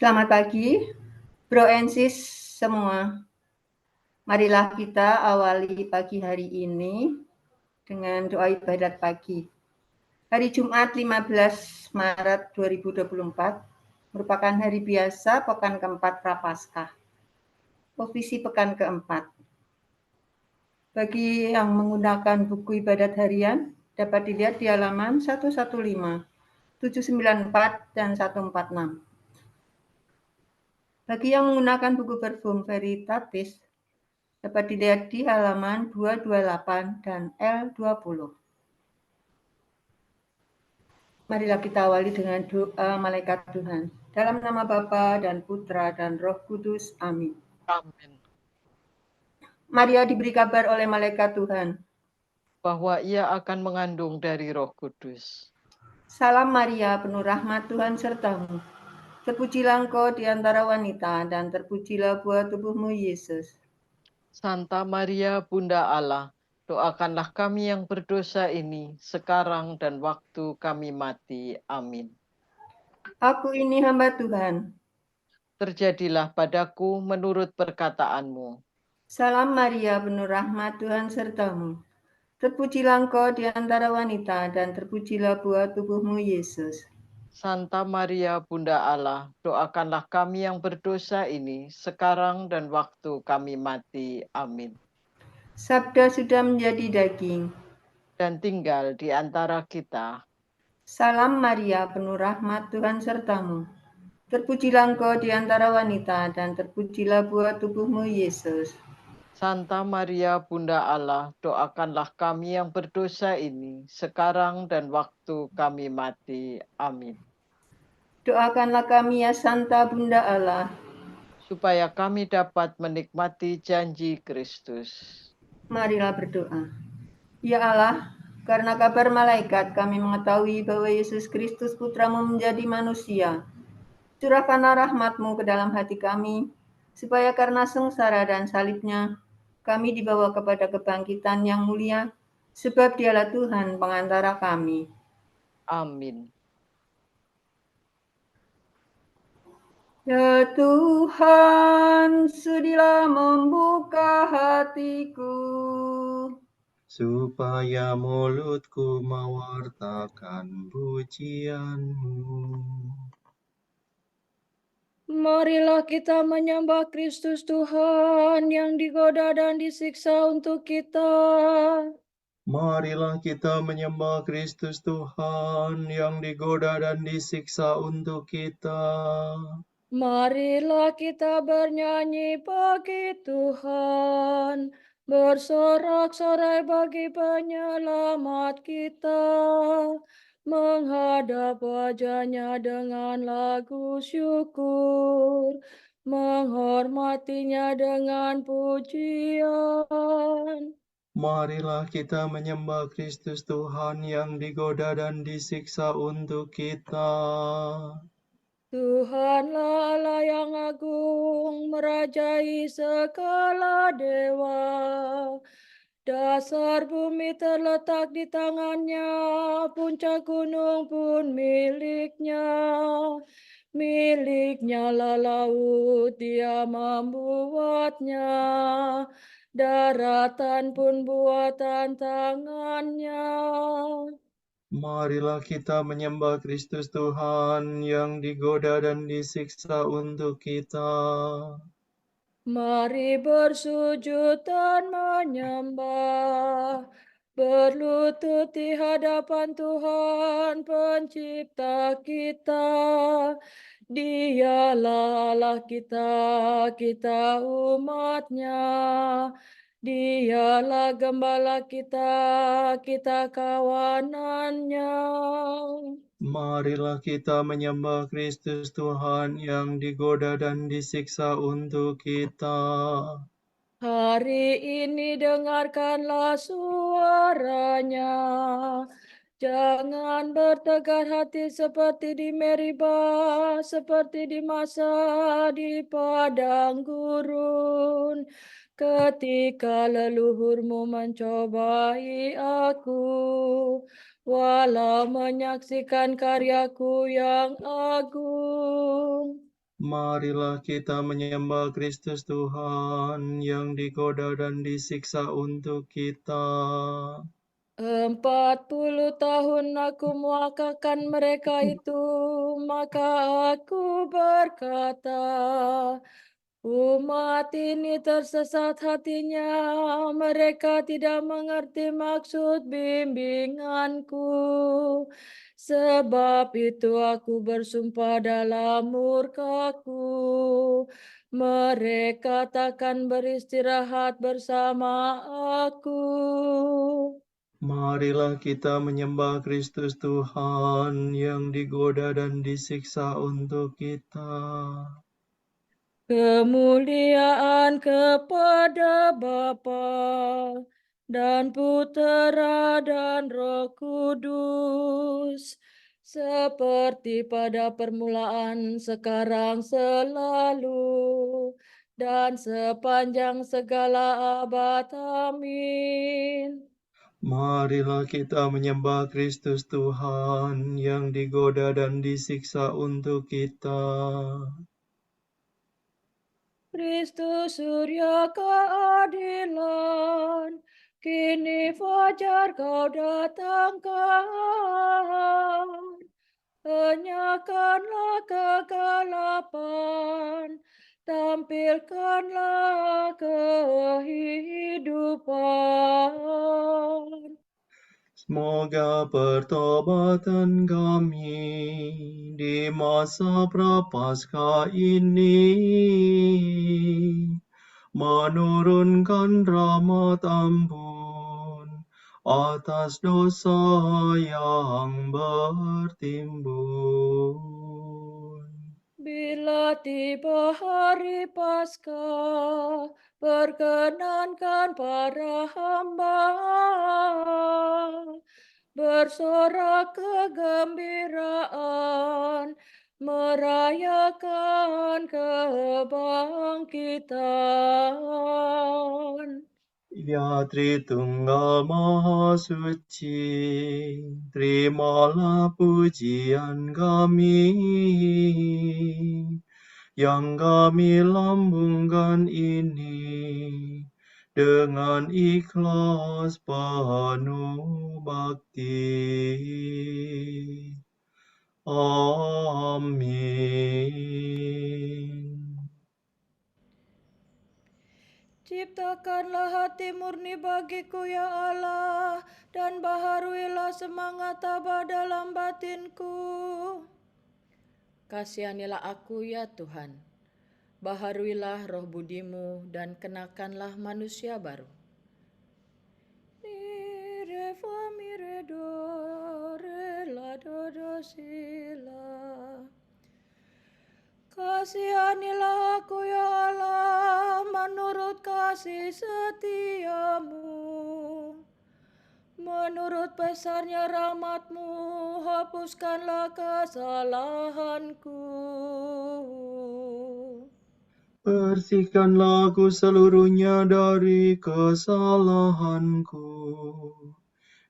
Selamat pagi, Bro and Sis semua. Marilah kita awali pagi hari ini dengan doa ibadat pagi. Hari Jumat 15 Maret 2024 merupakan hari biasa pekan keempat Prapaskah, posisi pekan keempat. Bagi yang menggunakan buku ibadat harian, dapat dilihat di halaman 115, 794, dan 146. Bagi yang menggunakan buku Verbum Veritatis, dapat dilihat di halaman 228 dan L20. Marilah kita awali dengan doa malaikat Tuhan. Dalam nama Bapa dan Putra dan Roh Kudus. Amin. Amin. Maria diberi kabar oleh malaikat Tuhan bahwa ia akan mengandung dari Roh Kudus. Salam Maria, penuh rahmat Tuhan sertamu. Terpujilah engkau di antara wanita dan terpujilah buah tubuhmu Yesus. Santa Maria, Bunda Allah, doakanlah kami yang berdosa ini sekarang dan waktu kami mati. Amin. Aku ini hamba Tuhan. Terjadilah padaku menurut perkataanmu. Salam Maria, penuh rahmat Tuhan sertamu. Terpujilah engkau di antara wanita dan terpujilah buah tubuhmu Yesus. Santa Maria, Bunda Allah, doakanlah kami yang berdosa ini sekarang dan waktu kami mati. Amin. Sabda sudah menjadi daging dan tinggal di antara kita. Salam Maria, penuh rahmat Tuhan sertamu. Terpujilah engkau di antara wanita dan terpujilah buah tubuhmu Yesus. Santa Maria, Bunda Allah, doakanlah kami yang berdosa ini sekarang dan waktu kami mati. Amin. Doakanlah kami ya Santa Bunda Allah, supaya kami dapat menikmati janji Kristus. Marilah berdoa. Ya Allah, karena kabar malaikat kami mengetahui bahwa Yesus Kristus Putramu menjadi manusia. Curahkanlah rahmat-Mu ke dalam hati kami, supaya karena sengsara dan salibnya, kami dibawa kepada kebangkitan yang mulia, sebab Dialah Tuhan pengantara kami. Amin. Ya Tuhan, sudilah membuka hatiku, supaya mulutku mewartakan pujian-Mu. Marilah kita menyembah Kristus Tuhan yang digoda dan disiksa untuk kita. Marilah kita menyembah Kristus Tuhan yang digoda dan disiksa untuk kita. Marilah kita bernyanyi bagi Tuhan, bersorak-sorai bagi penyelamat kita, menghadap wajah-Nya dengan lagu syukur, menghormati-Nya dengan pujian. Marilah kita menyembah Kristus Tuhan yang digoda dan disiksa untuk kita. Tuhanlah Allah yang agung, merajai segala dewa. Dasar bumi terletak di tangan-Nya, puncak gunung pun milik-Nya. Milik-Nya lah laut, Dia membuatnya. Daratan pun buatan tangan-Nya. Marilah kita menyembah Kristus Tuhan yang digoda dan disiksa untuk kita. Mari bersujud dan menyembah, berlutut di hadapan Tuhan Pencipta kita. Dialah Allah kita, kita umat-Nya. Dialah gembala kita, kita kawanan-Nya. Marilah kita menyembah Kristus Tuhan yang digoda dan disiksa untuk kita. Hari ini dengarkanlah suara-Nya. Jangan bertegar hati seperti di Meribah, seperti di masa di padang gurun. Ketika leluhurmu mencobai aku, walau menyaksikan karyaku yang agung. Marilah kita menyembah Kristus Tuhan yang digoda dan disiksa untuk kita. 40 tahun aku muakakan mereka itu, maka aku berkata, umat ini tersesat hatinya, mereka tidak mengerti maksud bimbinganku. Sebab itu aku bersumpah dalam murkaku, mereka takkan beristirahat bersama aku. Marilah kita menyembah Kristus Tuhan yang digoda dan disiksa untuk kita. Kemuliaan kepada Bapa dan Putera dan Roh Kudus, seperti pada permulaan, sekarang, selalu, dan sepanjang segala abad. Amin. Marilah kita menyembah Kristus Tuhan yang digoda dan disiksa untuk kita. Kristus surya keadilan, kini fajar kau datangkan. Henyakanlah kegelapan, tampilkanlah kehidupan. Semoga pertobatan kami di masa prapaskah ini menurunkan rahmat ampun atas dosa yang bertimbun. Bila tiba hari Paskah, perkenankan para hamba bersorak kegembiraan, merayakan kebangkitan. Ya Tritunggal Maha Suci, terimalah pujian kami, yang kami lambungkan ini dengan ikhlas penuh bakti. Amin. Ciptakanlah hati murni bagiku, ya Allah, dan baharuilah semangat tabah dalam batinku. Kasihanilah aku, ya Tuhan. Baharuilah roh budimu dan kenakanlah manusia baru. Mire fa mire do re la do do si la. Kasihanilah aku, ya Allah, menurut kasih setiamu. Menurut besarnya rahmat-Mu, hapuskanlah kesalahanku. Bersihkanlah aku seluruhnya dari kesalahanku,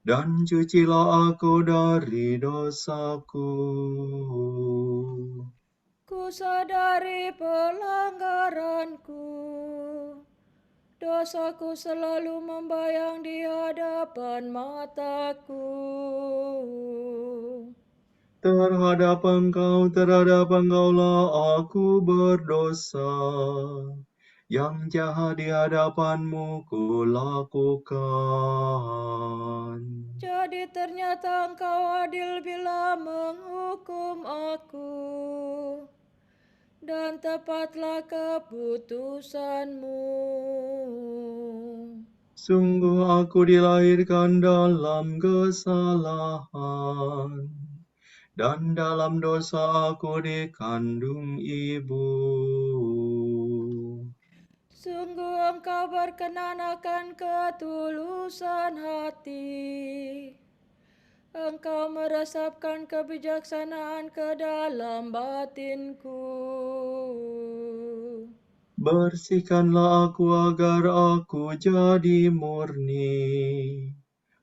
dan cucilah aku dari dosaku. Ku sadari pelanggaranku, dosaku selalu membayang di hadapan mataku. Terhadap Engkaulah aku berdosa, yang jahat di hadapan-Mu kulakukan. Jadi ternyata Engkau adil bila menghukum aku, dan tepatlah keputusan-Mu. Sungguh aku dilahirkan dalam kesalahan, dan dalam dosa aku dikandung ibu. Sungguh Engkau berkenan akan ketulusan hati. Engkau meresapkan kebijaksanaan ke dalam batinku. Bersihkanlah aku agar aku jadi murni.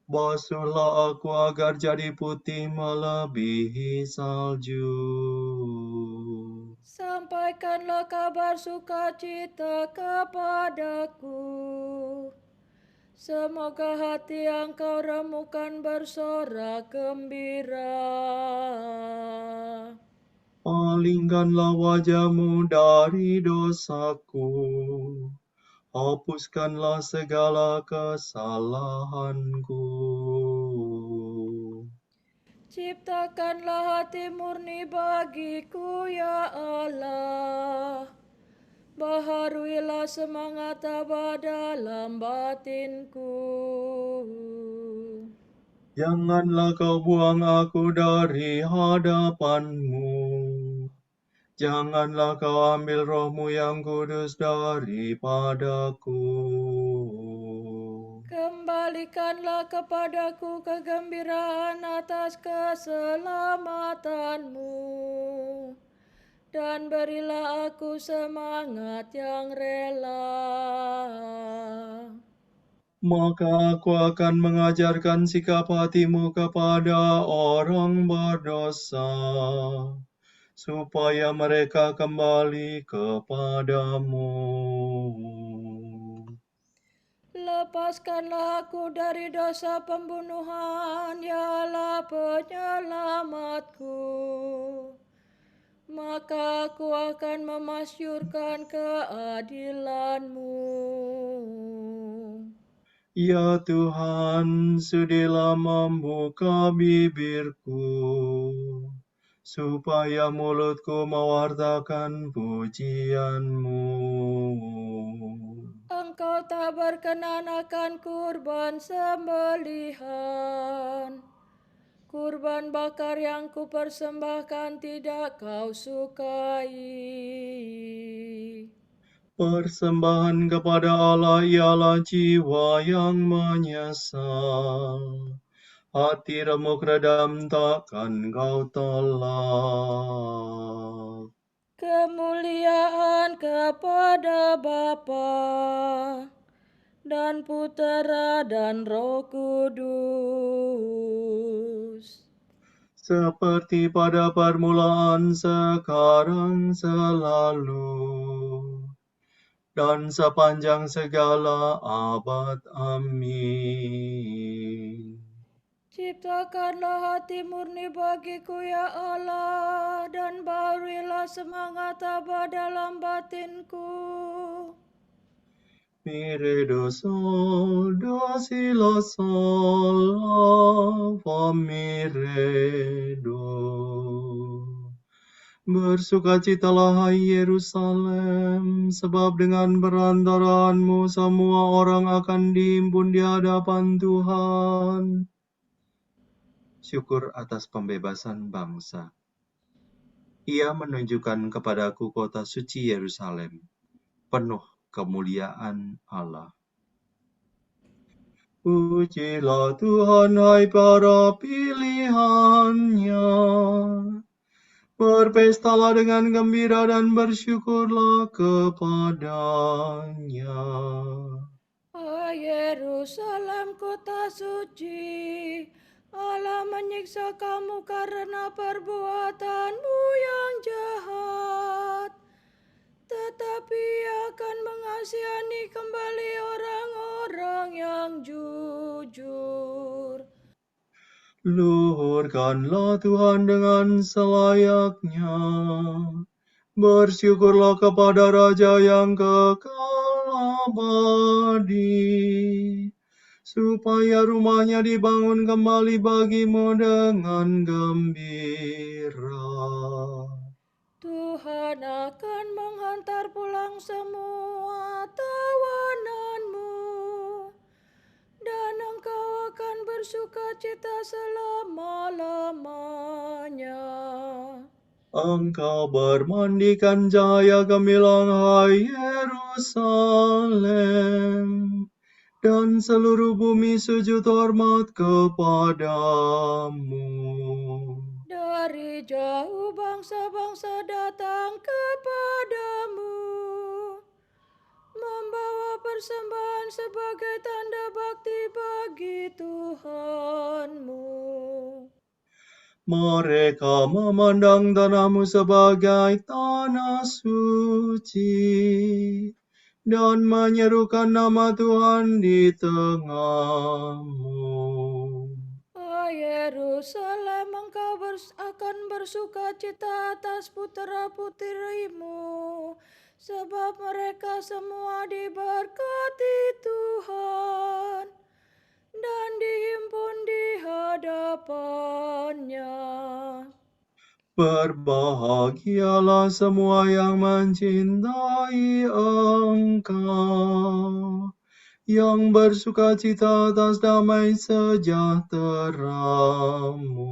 Basuhlah aku agar jadi putih melebihi salju. Sampai sampaikanlah kabar sukacita kepadaku. Semoga hati yang kau remukan bersorak gembira. Palingkanlah wajahmu dari dosaku, hapuskanlah segala kesalahanku. Ciptakanlah hati murni bagiku, ya Allah. Baharuilah semangat tabah dalam batinku. Janganlah kau buang aku dari hadapanmu. Janganlah kau ambil rohmu yang kudus daripadaku. Kembalikanlah kepadaku kegembiraan atas keselamatanmu, dan berilah aku semangat yang rela. Maka aku akan mengajarkan sikap hatimu kepada orang berdosa, supaya mereka kembali kepadamu. Lepaskanlah aku dari dosa pembunuhan, ya Allah penyelamatku. Maka aku akan memasyurkan keadilan-Mu. Ya Tuhan, sudilah membuka bibirku, supaya mulutku mewartakan pujian-Mu. Engkau tak berkenan akan kurban sembelihan. Kurban bakar yang kupersembahkan tidak kau sukai. Persembahan kepada Allah ialah jiwa yang menyesal. Hati remuk redam takkan kau tolak. Kemuliaan kepada Bapa dan Putera dan Roh Kudus. Seperti pada permulaan, sekarang, selalu, dan sepanjang segala abad. Amin. Ciptakanlah hati murni bagiku, ya Allah, dan baruilah semangat tabah dalam batinku. Mire do sol, do si la sol, la fa mi re do. Bersukacitalah hai Yerusalem, sebab dengan perantaraanmu semua orang akan dihimpun di hadapan Tuhan. Syukur atas pembebasan bangsa. Ia menunjukkan kepadaku kota suci Yerusalem, penuh kemuliaan Allah. Pujilah Tuhan, hai para pilihannya. Berpestalah dengan gembira dan bersyukurlah kepadanya. Ah, Yerusalem, kota suci, Allah menyiksa kamu karena perbuatanmu yang jahat. Tetapi Ia akan mengasihani kembali orang-orang yang jujur. Luhurkanlah Tuhan dengan selayaknya. Bersyukurlah kepada Raja yang kekal abadi, supaya rumahnya dibangun kembali bagimu dengan gembira. Tuhan akan menghantar pulang semua tawananmu, dan engkau akan bersukacita selama-lamanya. Engkau bermandikan cahaya gemilang, hai Yerusalem, dan seluruh bumi sujud hormat kepadamu. Dari jauh bangsa-bangsa datang kepadamu, membawa persembahan sebagai tanda bakti bagi Tuhanmu. Mereka memandang tanahmu sebagai tanah suci dan menyerukan nama Tuhan di tengahmu. Oh Yerusalem, engkau akan bersuka cita atas putera-putrimu, sebab mereka semua diberkati Tuhan dan dihimpun di hadapannya. Berbahagialah semua yang mencintai Engkau, yang bersuka cita atas damai sejahteramu.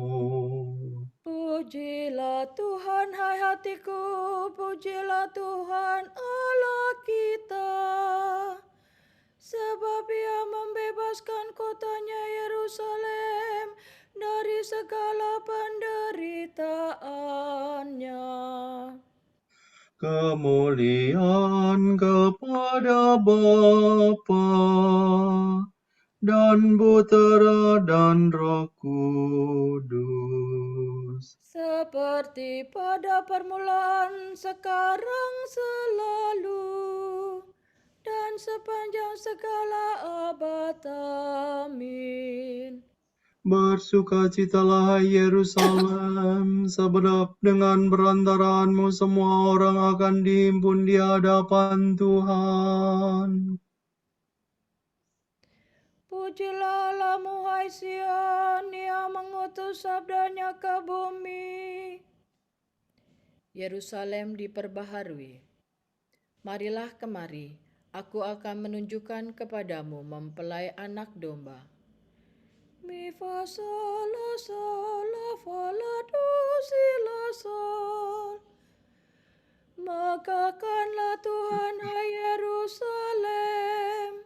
Pujilah Tuhan, hai hatiku, pujilah Tuhan Allah kita, sebab Ia membebaskan kotanya Yerusalem dari segala penderitaannya. Kemuliaan kepada Bapa dan Putera dan Roh Kudus. Seperti pada permulaan, sekarang, selalu, dan sepanjang segala abad. Amin. Bersukacitalah hai Yerusalem, sebab dengan perantaraanmu semua orang akan dihimpun di hadapan Tuhan. Pujilah Allahmu, hai Sion, Ia mengutus sabdanya ke bumi. Yerusalem diperbaharui. Marilah kemari, aku akan menunjukkan kepadamu mempelai anak domba. Mi fa sol la fa la do si la sol. Megahkanlah Tuhan, hai Yerusalem.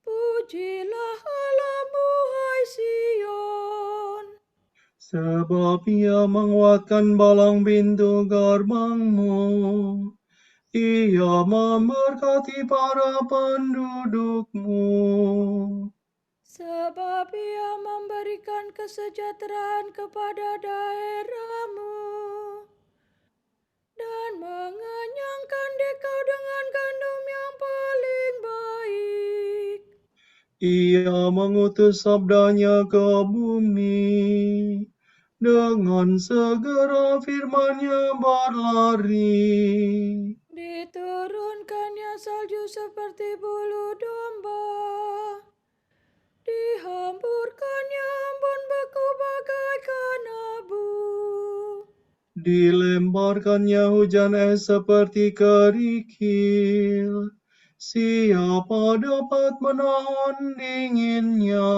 Pujilah Allahmu, hai Sion. Sebab Ia menguatkan balang pintu gerbangmu. Ia memberkati para pendudukmu. Sebab Ia memberikan kesejahteraan kepada daerahmu dan mengenyangkan dikau dengan gandum yang paling baik. Ia mengutus sabdanya ke bumi. Dengan segera firman-Nya berlari. Diturunkannya salju seperti bulu domba. Dihamburkannya embun beku bagaikan abu. Dilemparkannya hujan es seperti kerikil. Siapa dapat menahan dinginnya?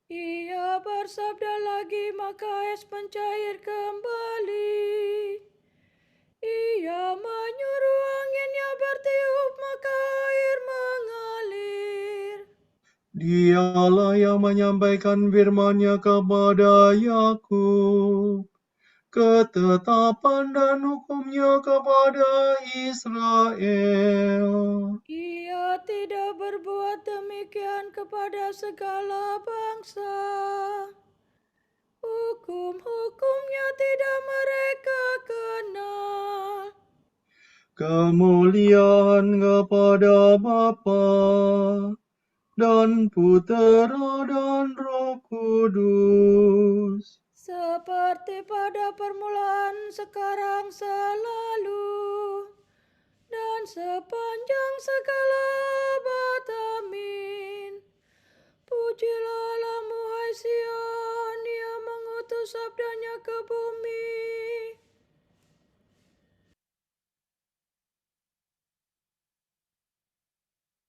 Ia bersabda lagi, maka es mencair kembali. Ia menyuruh anginnya bertiup, maka air mengalir. Dialah yang menyampaikan firman-Nya kepada Yakub, ketetapan dan hukum-Nya kepada Israel. Ia tidak berbuat demikian kepada segala bangsa. Hukum-hukumnya tidak mereka kenal. Kemuliaan kepada Bapa dan Putera dan Roh Kudus. Seperti pada permulaan, sekarang, selalu, dan sepanjang segala abad. Amin. Pujilah Allahmu, hai Sion, Ia mengutus sabdanya ke bumi.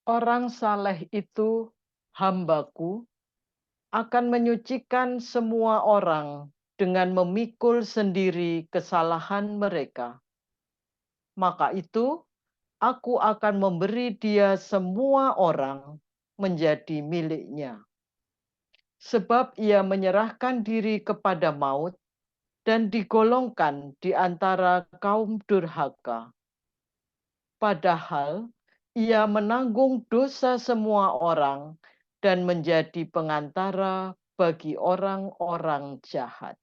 Orang saleh itu, hamba-Ku, akan menyucikan semua orang dengan memikul sendiri kesalahan mereka. Maka itu, Aku akan memberi dia semua orang menjadi miliknya. Sebab ia menyerahkan diri kepada maut dan digolongkan di antara kaum durhaka. Padahal ia menanggung dosa semua orang dan menjadi pengantara bagi orang-orang jahat.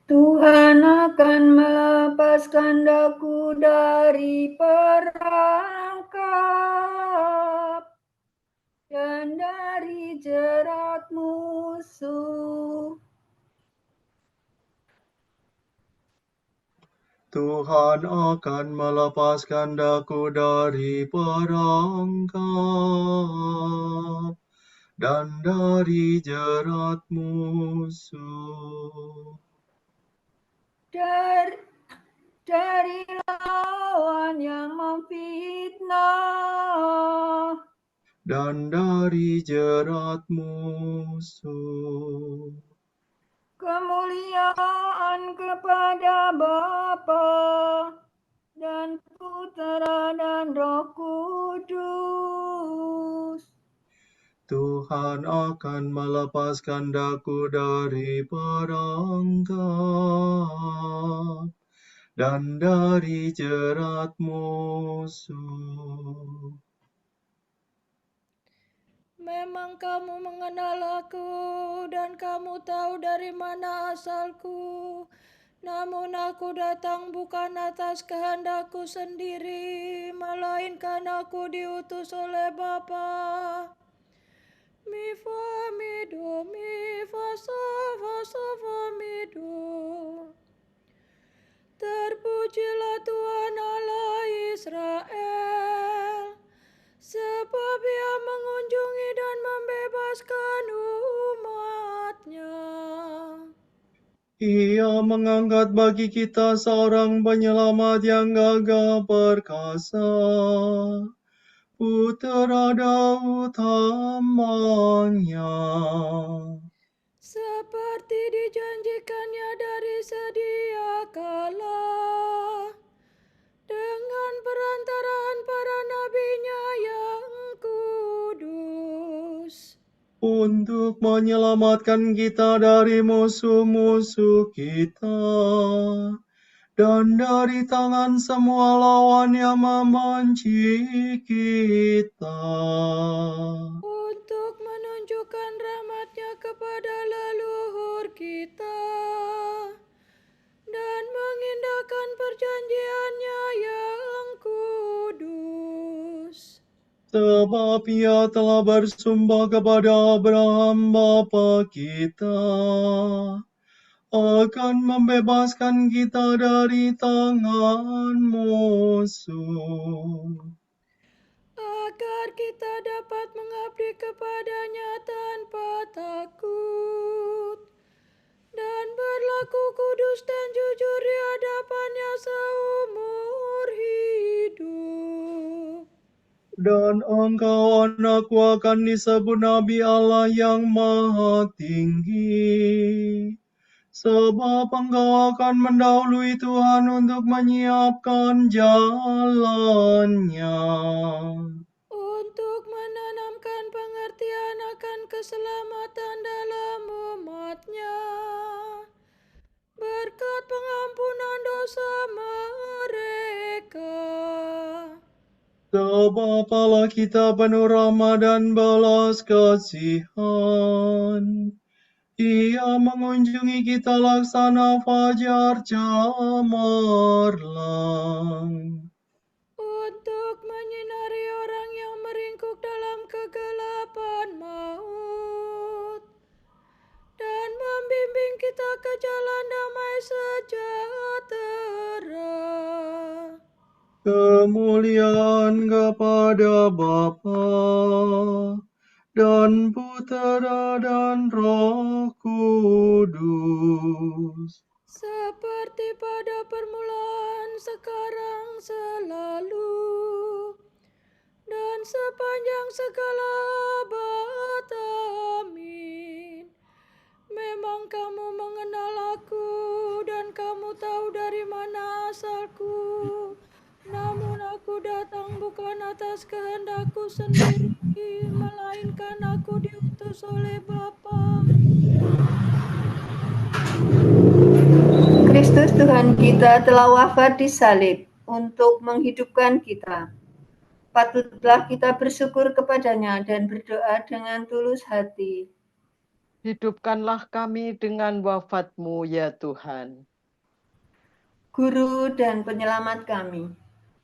Tuhan akan melepaskan daku dari perangkap dan dari jerat musuh. Tuhan akan melepaskan daku dari perangkap dan dari jerat musuh. Dari lawan yang memfitnah dan dari jerat musuh. Kemuliaan kepada Bapa dan Putera dan Roh Kudus. Tuhan akan melepaskan daku dari perangkap dan dari jerat musuh. Memang kamu mengenal aku dan kamu tahu dari mana asalku. Namun aku datang bukan atas kehendakku sendiri, melainkan aku diutus oleh Bapa. Mi fa mi do mi fa fa mi do. Terpujilah Tuhan Allah Israel, sebab Ia mengunjungi dan membebaskan umat-Nya. Ia mengangkat bagi kita seorang penyelamat yang gagah perkasa, Putera Daud hamba-Nya. Seperti dijanjikannya dari sedia kala, dengan perantaraan para nabi-Nya yang kudus, untuk menyelamatkan kita dari musuh-musuh kita dan dari tangan semua lawan yang membenci kita, untuk menunjukkan rahmat-Nya kepada leluhur kita dan mengindahkan perjanjian-Nya yang kudus. sebab Ia telah bersumpah kepada Abraham bapa kita akan membebaskan kita dari tangan musuh, agar kita dapat mengabdi kepada-Nya tanpa takut dan berlaku kudus dan jujur di hadapan-Nya seumur hidup. dan engkau anakku akan disebut Nabi Allah yang Maha Tinggi, sebab engkau akan mendahului Tuhan untuk menyiapkan jalannya, Untuk menanamkan pengertian akan keselamatan dalam umat-Nya, berkat pengampunan dosa mereka. sebab Allah kita penuh rahmat dan belas kasihan. Ia mengunjungi kita laksana fajar cemerlang, Untuk menyinari orang yang meringkuk dalam kegelapan maut, dan membimbing kita ke jalan damai sejahtera. kemuliaan kepada Bapa dan Putera dan Roh Kudus, Seperti pada permulaan, sekarang, selalu, dan sepanjang segala abad. Amin. Memang kamu mengenal aku, dan kamu tahu dari mana asalku. Namun aku datang bukan atas kehendakku sendiri, melainkan melainkan aku diutus oleh Bapa. Kristus Tuhan kita telah wafat di salib untuk menghidupkan kita. Patutlah kita bersyukur kepadanya dan berdoa dengan tulus hati. Hidupkanlah kami dengan wafat-Mu, ya Tuhan. Guru dan penyelamat kami,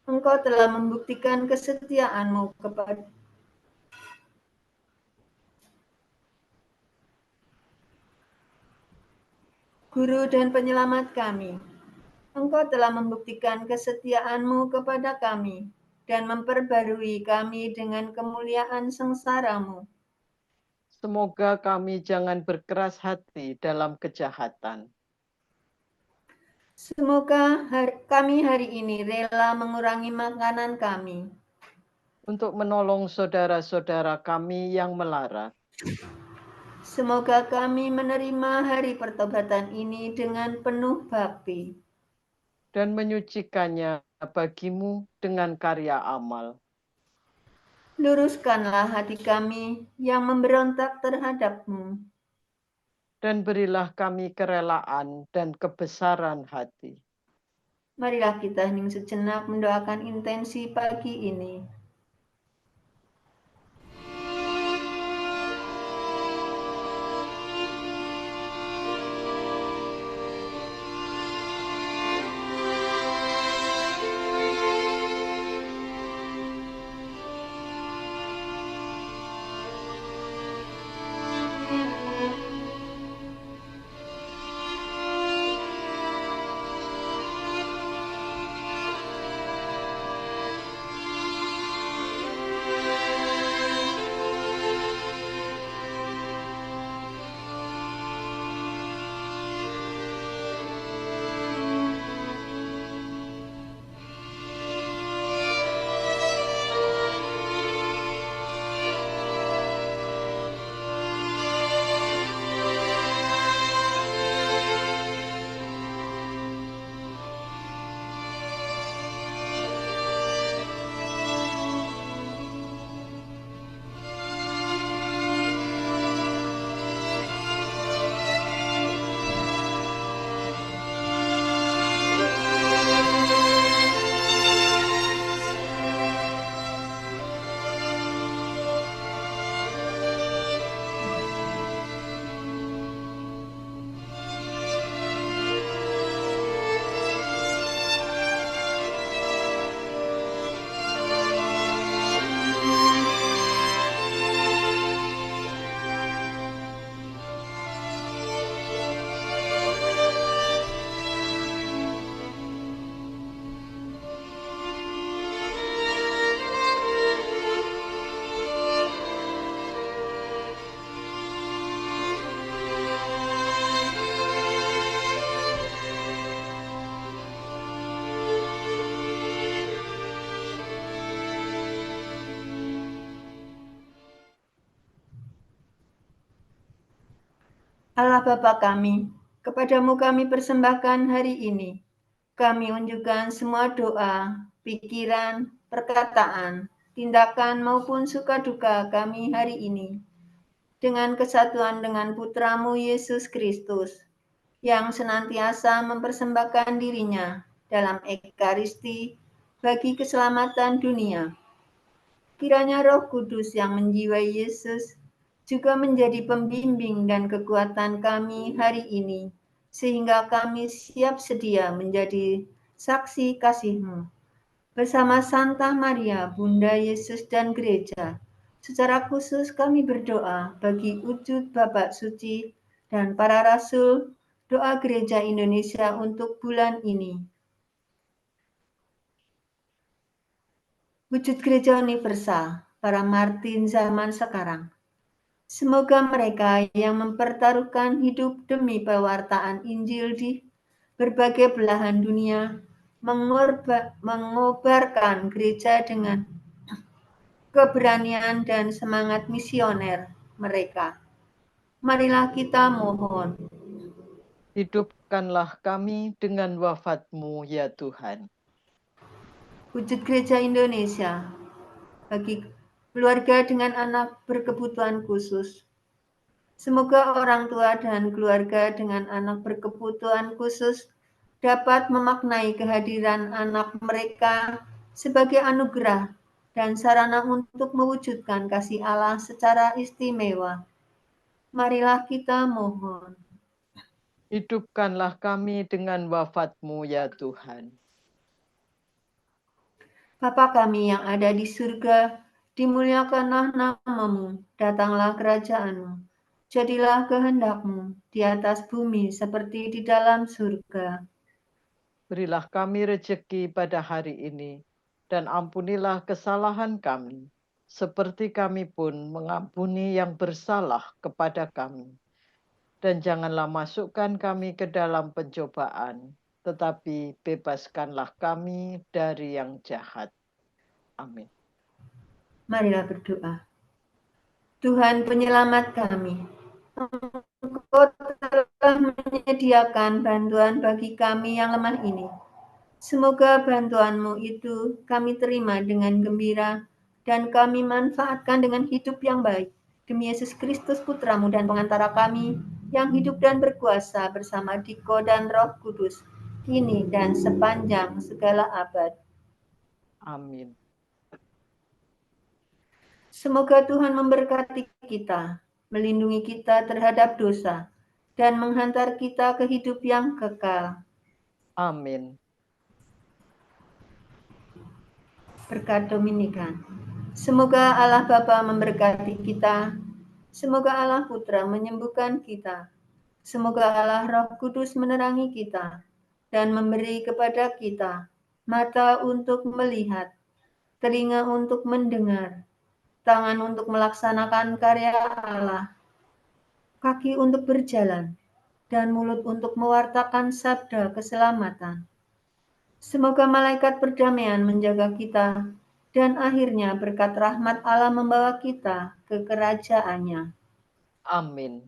Engkau telah membuktikan kesetiaan-Mu kepada Guru dan penyelamat kami, Engkau telah membuktikan kesetiaan-Mu kepada kami dan memperbarui kami dengan kemuliaan sengsara-Mu. Semoga kami jangan berkeras hati dalam kejahatan. Semoga kami hari ini rela mengurangi makanan kami Untuk menolong saudara-saudara kami yang melarat. Semoga kami menerima hari pertobatan ini dengan penuh bakti. Dan menyucikannya bagimu dengan karya amal. Luruskanlah hati kami yang memberontak terhadap-Mu. Dan berilah kami kerelaan dan kebesaran hati. Marilah kita hening sejenak mendoakan intensi pagi ini. Allah Bapa kami, kepadamu kami persembahkan hari ini. Kami unjukkan semua doa, pikiran, perkataan, tindakan maupun suka duka kami hari ini. Dengan kesatuan dengan Putramu Yesus Kristus, yang senantiasa mempersembahkan dirinya dalam Ekaristi bagi keselamatan dunia. Kiranya Roh Kudus yang menjiwai Yesus juga menjadi pembimbing dan kekuatan kami hari ini, sehingga kami siap sedia menjadi saksi kasih-Mu. Bersama Santa Maria, Bunda Yesus dan Gereja, secara khusus kami berdoa bagi wujud Bapak Suci dan para Rasul, doa Gereja Indonesia untuk bulan ini. Wujud Gereja Universal, para Martin zaman sekarang. Semoga mereka yang mempertaruhkan hidup demi pewartaan Injil di berbagai belahan dunia mengobarkan gereja dengan keberanian dan semangat misioner mereka. Marilah kita mohon. Hidupkanlah kami dengan wafat-Mu, ya Tuhan. Wujud Gereja Indonesia, bagi keluarga dengan anak berkebutuhan khusus. Semoga orang tua dan keluarga dengan anak berkebutuhan khusus dapat memaknai kehadiran anak mereka sebagai anugerah dan sarana untuk mewujudkan kasih Allah secara istimewa. Marilah kita mohon. Hidupkanlah kami dengan wafat-Mu ya Tuhan. Bapa kami yang ada di surga, dimuliakanlah nama-Mu, datanglah kerajaan-Mu. Jadilah kehendak-Mu di atas bumi seperti di dalam surga. Berilah kami rejeki pada hari ini, dan ampunilah kesalahan kami, seperti kami pun mengampuni yang bersalah kepada kami. Dan janganlah masukkan kami ke dalam pencobaan, tetapi bebaskanlah kami dari yang jahat. Amin. Marilah berdoa. Tuhan penyelamat kami, Engkau telah menyediakan bantuan bagi kami yang lemah ini. Semoga bantuan-Mu itu kami terima dengan gembira dan kami manfaatkan dengan hidup yang baik. Demi Yesus Kristus Putra-Mu dan pengantara kami, yang hidup dan berkuasa bersama Diko dan Roh Kudus, kini dan sepanjang segala abad. Amin. Semoga Tuhan memberkati kita, melindungi kita terhadap dosa, dan menghantar kita ke hidup yang kekal. Amin. Berkat Dominikan. Semoga Allah Bapa memberkati kita, semoga Allah Putra menyembuhkan kita, semoga Allah Roh Kudus menerangi kita, dan memberi kepada kita mata untuk melihat, telinga untuk mendengar, tangan untuk melaksanakan karya Allah, kaki untuk berjalan, dan mulut untuk mewartakan sabda keselamatan. Semoga malaikat perdamaian menjaga kita, dan akhirnya berkat rahmat Allah membawa kita ke kerajaannya. Amin.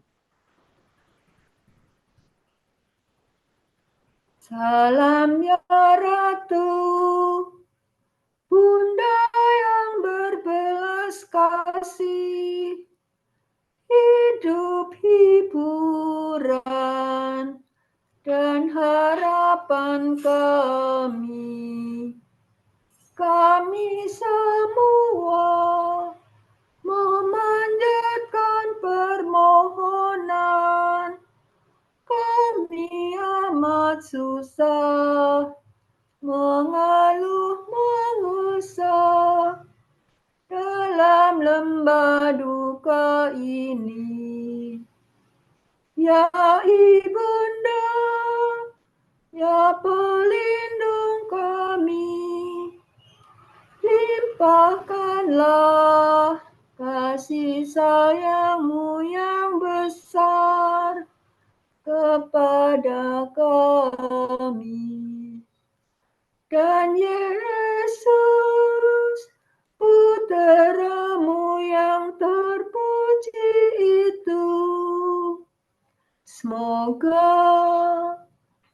Salam ya Ratu, Bunda yang berbelas kasih, hidup hiburan dan harapan kami. Kami semua memanjatkan permohonan. Kami amat susah, mengeluh mengusah dalam lembah duka ini. Ya Ibunda, ya pelindung kami, limpahkanlah kasih sayang-Mu yang besar kepada kami. Dan Yesus, Putra-Mu yang terpuji itu, semoga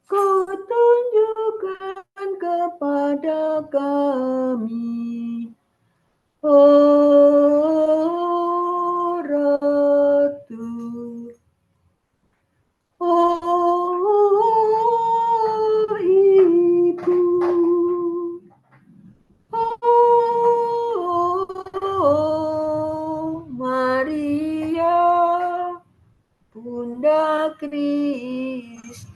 Kau tunjukkan kepada kami, oh Ratu, oh Ibu, oh Maria, Bunda Kristus.